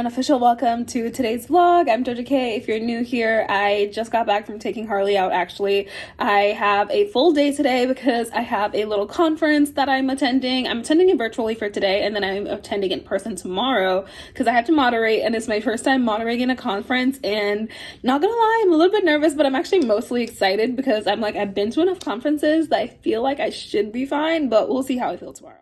and official welcome to today's vlog. I'm Georga-Kay. If you're new here, I just got back from taking Harley out actually. I have a full day today because I have a little conference that I'm attending. I'm attending it virtually for today, and then I'm attending in person tomorrow because I have to moderate, and it's my first time moderating a conference. And not gonna lie, I'm a little bit nervous, but I'm actually mostly excited because I've been to enough conferences that I feel like I should be fine, but we'll see how I feel tomorrow.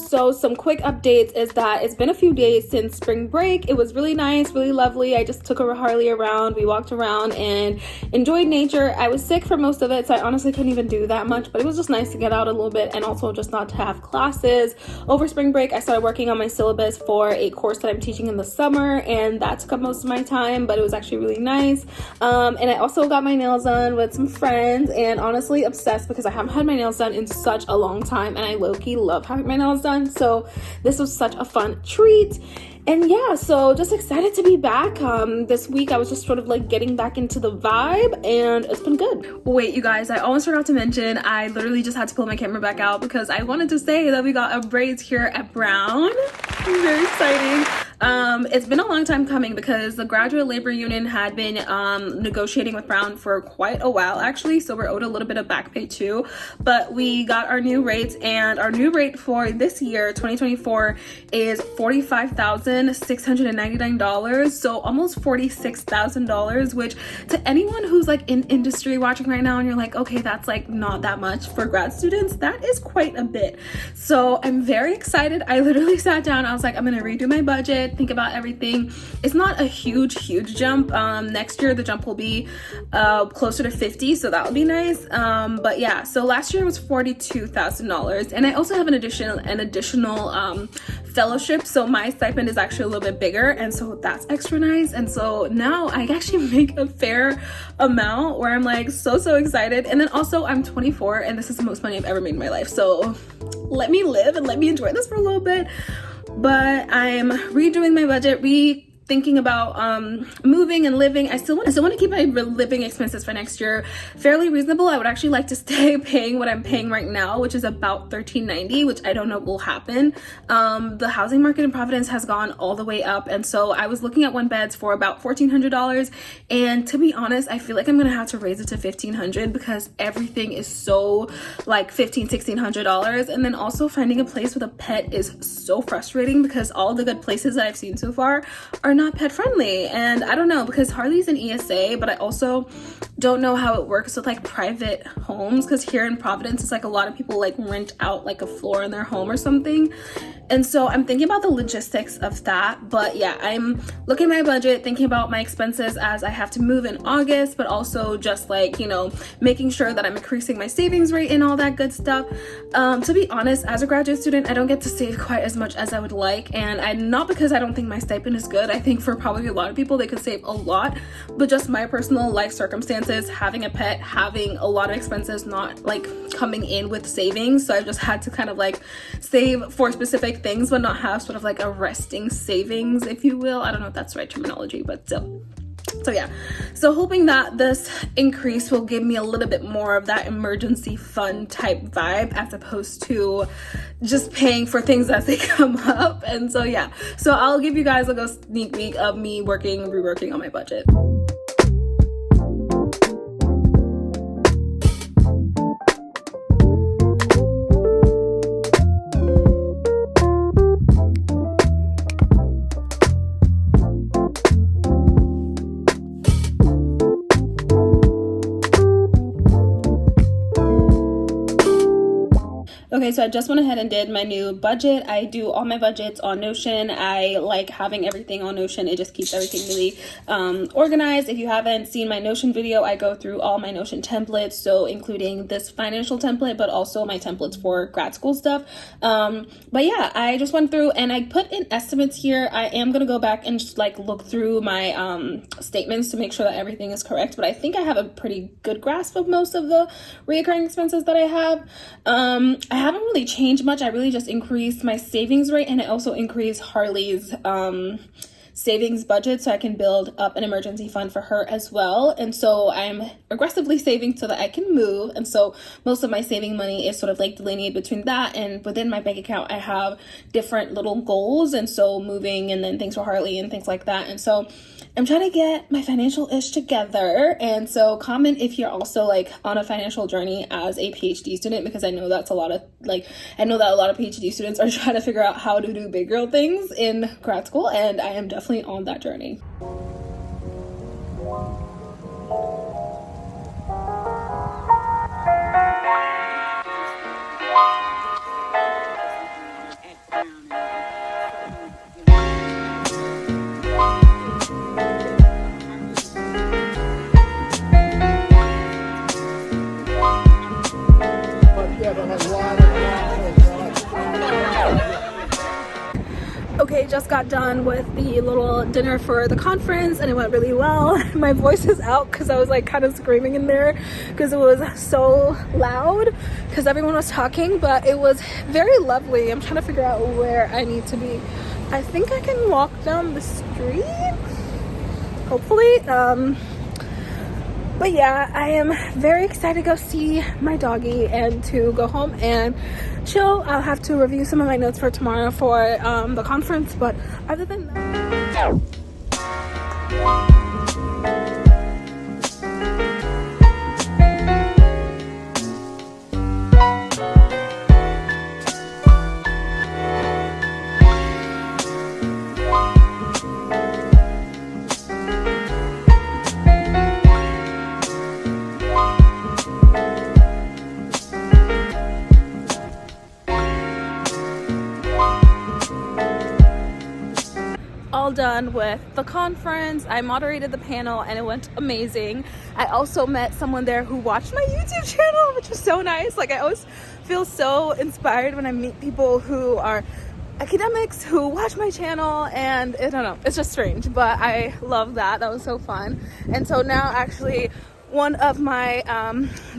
So some quick updates is that it's been a few days since spring break. It was really nice, really lovely. I just took a Harley around. We walked around and enjoyed nature. I was sick for most of it, so I honestly couldn't even do that much, but it was just nice to get out a little bit and also just not to have classes. Over spring break, I started working on my syllabus for a course that I'm teaching in the summer, and that took up most of my time, but it was actually really nice. And I also got my nails done with some friends, and honestly obsessed because I haven't had my nails done in such a long time, and I low-key love having my nails done. So this was such a fun treat. And yeah, so just excited to be back. This week I was just sort of like getting back into the vibe, and it's been good. Wait, you guys, I almost forgot to mention, I literally just had to pull my camera back out because I wanted to say that we got a braids here at Brown. Very exciting. It's been a long time coming because the graduate labor union had been negotiating with Brown for quite a while actually, so we're owed a little bit of back pay too. But we got our new rates, and our new rate for this year 2024 is $45,699, so almost $46,000, which to anyone who's like in industry watching right now and you're like, okay, that's like not that much for grad students, that is quite a bit. So I'm very excited. I literally sat down, I was like, I'm gonna redo my budget, think about everything. It's not a huge jump. Next year the jump will be closer to 50, so that would be nice. But yeah, so last year was $42,000, and I also have an additional fellowship, so my stipend is actually a little bit bigger, and so that's extra nice. And so now I actually make a fair amount where I'm like so excited. And then also I'm 24, and this is the most money I've ever made in my life, so let me live and let me enjoy this for a little bit. But I'm redoing my budget, thinking about moving and living. I still want to keep my living expenses for next year fairly reasonable. I would actually like to stay paying what I'm paying right now, which is about $1,390, which I don't know will happen. The housing market in Providence has gone all the way up, and so I was looking at one beds for about $1,400, and to be honest, I feel like I'm gonna have to raise it to $1,500 because everything is so like $1,500-$1,600. And then also finding a place with a pet is so frustrating because all the good places that I've seen so far are not pet friendly. And I don't know, because Harley's an ESA, but I also don't know how it works with like private homes, because here in Providence it's like a lot of people like rent out like a floor in their home or something. And so I'm thinking about the logistics of that. But yeah, I'm looking at my budget, thinking about my expenses as I have to move in August, but also just like, you know, making sure that I'm increasing my savings rate and all that good stuff. To be honest, as a graduate student, I don't get to save quite as much as I would like, and not because I don't think my stipend is good. I think for probably a lot of people they could save a lot, but just my personal life circumstances, having a pet, having a lot of expenses not like coming in with savings, so I've just had to kind of like save for specific things but not have sort of like a resting savings, if you will. I don't know if that's the right terminology, but still. So yeah, so hoping that this increase will give me a little bit more of that emergency fund type vibe as opposed to just paying for things as they come up. And so yeah, so I'll give you guys like a sneak peek of me reworking on my budget. so I just went ahead and did my new budget. I do all my budgets on Notion. I like having everything on Notion. It just keeps everything really organized. If you haven't seen my Notion video, I go through all my Notion templates, so including this financial template, but also my templates for grad school stuff. But yeah, I just went through and I put in estimates here. I am going to go back and just like look through my statements to make sure that everything is correct, but I think I have a pretty good grasp of most of the recurring expenses that I have. I haven't really changed much. I really just increased my savings rate, and I also increased Harley's savings budget so I can build up an emergency fund for her as well. And so I'm aggressively saving so that I can move, and so most of my saving money is sort of like delineated between that, and within my bank account I have different little goals, and so moving and then things for Harley and things like that. And so I'm trying to get my financial ish together. And so comment if you're also like on a financial journey as a PhD student, because I know that's a lot of I know that a lot of PhD students are trying to figure out how to do big girl things in grad school, and I am definitely on that journey. Okay, just got done with the little dinner for the conference and it went really well. My voice is out because I was like kind of screaming in there because it was so loud because everyone was talking, but it was very lovely. I'm trying to figure out where I need to be. I think I can walk down the street, hopefully. But yeah, I am very excited to go see my doggy and to go home and chill. I'll have to review some of my notes for tomorrow for the conference, but other than that... all done with the conference. I moderated the panel and it went amazing. I also met someone there who watched my YouTube channel, which was so nice. Like, I always feel so inspired when I meet people who are academics who watch my channel, and I don't know, it's just strange, but I love that. That was so fun. And so now actually one of my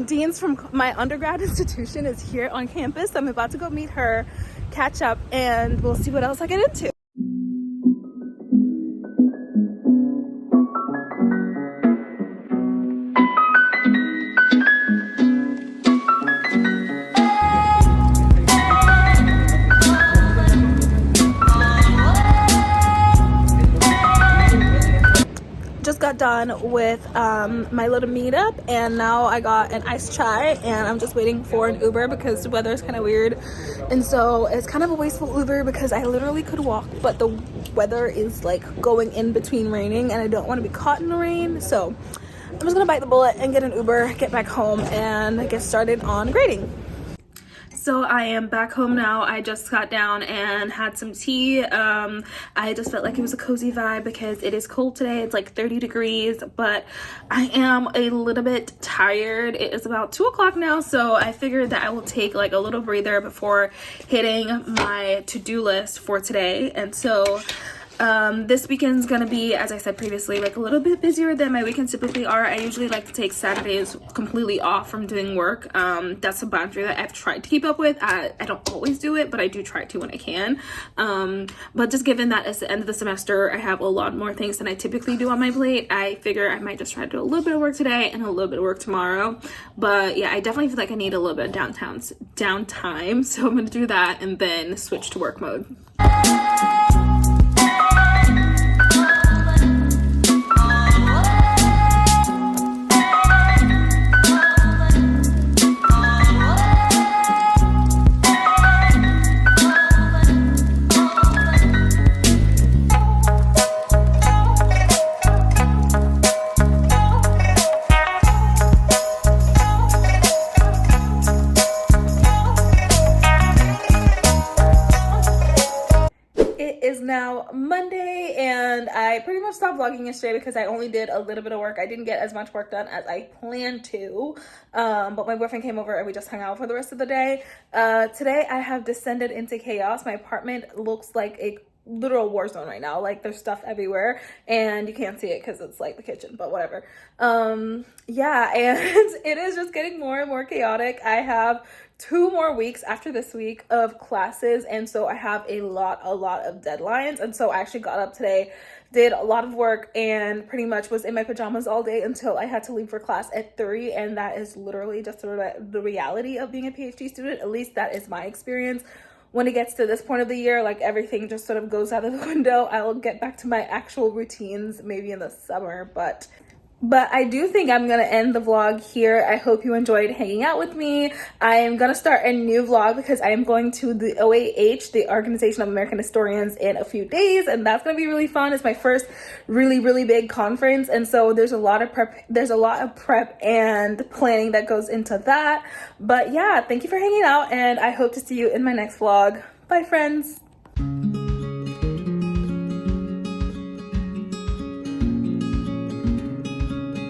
deans from my undergrad institution is here on campus. I'm about to go meet her, catch up, and we'll see what else I get into. Just got done with my little meetup, and now I got an iced chai and I'm just waiting for an Uber because the weather is kind of weird, and so it's kind of a wasteful Uber because I literally could walk, but the weather is like going in between raining and I don't want to be caught in the rain, so I'm just gonna bite the bullet and get an Uber, get back home, and get started on grading. So I am back home now. I just got down and had some tea. I just felt like it was a cozy vibe because it is cold today. It's like 30 degrees, but I am a little bit tired. It is about 2 o'clock now, so I figured that I will take like a little breather before hitting my to-do list for today. And so this weekend's gonna be, as I said previously, like a little bit busier than my weekends typically are. I usually like to take Saturdays completely off from doing work. That's a boundary that I've tried to keep up with. I don't always do it, but I do try to when I can. But just given that it's the end of the semester, I have a lot more things than I typically do on my plate, I figure I might just try to do a little bit of work today and a little bit of work tomorrow. But yeah, I definitely feel like I need a little bit of downtime, so I'm gonna do that and then switch to work mode. is now Monday, and I pretty much stopped vlogging yesterday because I only did a little bit of work. I didn't get as much work done as I planned to, but my boyfriend came over and we just hung out for the rest of the day. Today I have descended into chaos. My apartment looks like a literal war zone right now. Like, there's stuff everywhere and you can't see it because it's like the kitchen, but whatever. Yeah, and it is just getting more and more chaotic. I have 2 more weeks after this week of classes, and so I have a lot of deadlines. And so I actually got up today, did a lot of work, and pretty much was in my pajamas all day until I had to leave for class at 3. And that is literally just the reality of being a PhD student. At least that is my experience. When it gets to this point of the year, like, everything just sort of goes out of the window. I will get back to my actual routines maybe in the summer, but I do think I'm gonna end the vlog here. I hope you enjoyed hanging out with me. I am gonna start a new vlog because I am going to the OAH, the Organization of American Historians, in a few days, and that's gonna be really fun. It's my first really big conference, and so there's a lot of prep and planning that goes into that. But yeah, thank you for hanging out, and I hope to see you in my next vlog. Bye, friends.